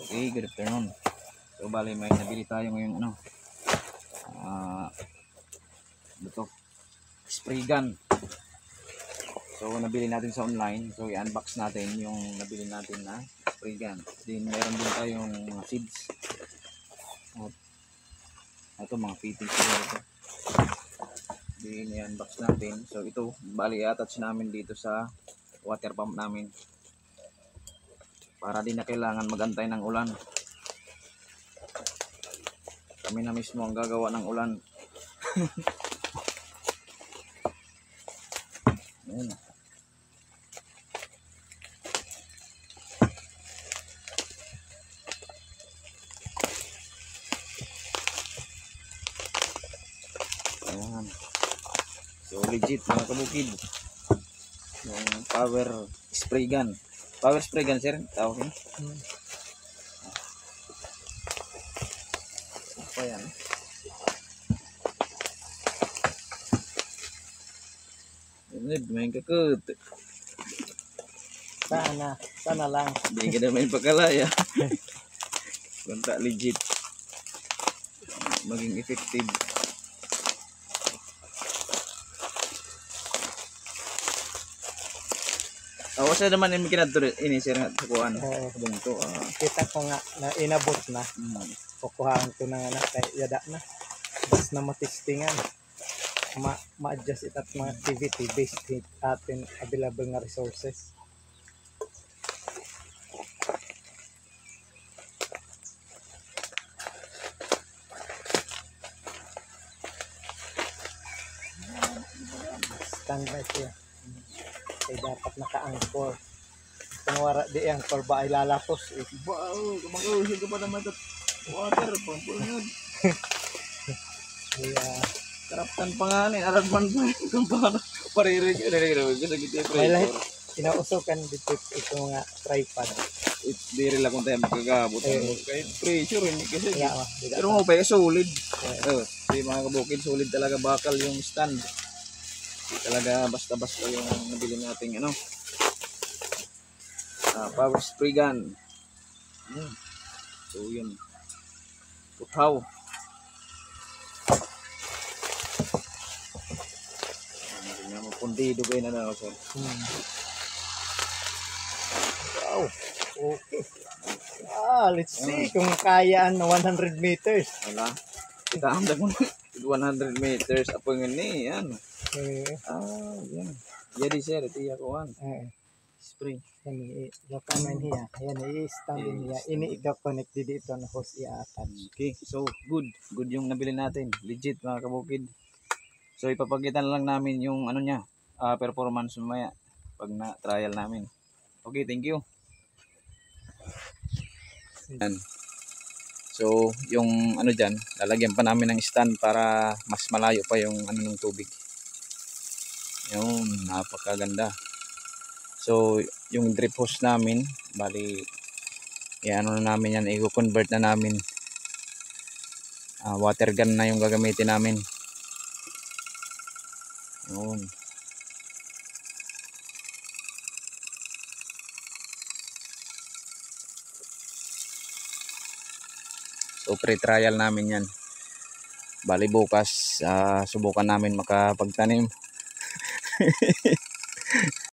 Okay, good afternoon. So bali may nabili tayo ngayong ito, spray gun. So nabili natin sa online. So i-unbox natin yung nabili natin na spray gun. Then meron din tayong mga seeds. At ito mga fittings ito. Then i-unbox natin. So ito, bali i-attach namin dito sa water pump namin. Para di na kailangan magantay ng ulan. Kami na mismo ang gagawa ng ulan. Ayan. Ayan. So legit mga kabukid. Yung power spray gun. Power spray gun sir, tawag niya. Apa yan? Main kakut. Sana lang. Hindi ka na main pakalaya. Kung tak legit. Maging effective. Awas na naman yung kinadto ini sir nga kuan. Bungto. Kita ko nga na inabot na. Kukuhaan ko na nga na kay yada na. Bas na matistingan. Ma-adjust it at mga activity based with atin available nga resources. Standby siya. Kaya dapat naka-anchor. Kung wala di anchor ba ay lalatos eh. Wow, kumag-usig ka pa naman sa water. Pampul yun. Kaya Karaptan pa nga ni. Aradman pa. Kung paano paririg. inausukan dito itong mga tripod. It's very lang kung tayo magkagabot. Kahit pressure hindi kasi. Pero mo pa solid. Di mga kabukid, solid talaga bakal yung stand. Di talaga basta-basta yung nabili nating power spray gun. So yun. Puthaw. Pundido kayo na ako sir. Wow. Okay. Let's see kung kayaan na 100 meters. Wala. Kita ang mo 100 meters. Apo nga ni. Yan. Yan. Jadi sir. Ito yakuan. Spray. Yan i-comment hiya. Yan i-stand din hiya. Ini i-connect dito na host i-attach. Okay. So good. Good yung nabili natin. Legit mga kabukid. So ipapagitan lang namin yung niya, performance mamaya pag na-trial namin. Okay, thank you. Yan. So yung dyan, lalagyan pa namin ng stand para mas malayo pa yung ng tubig. Yung napakaganda. So yung drip hose namin, bali namin yan, i-convert na namin. Water gun na yung gagamitin namin. Yun. So pre-trial namin yan. Bali bukas subukan namin makapagtanim.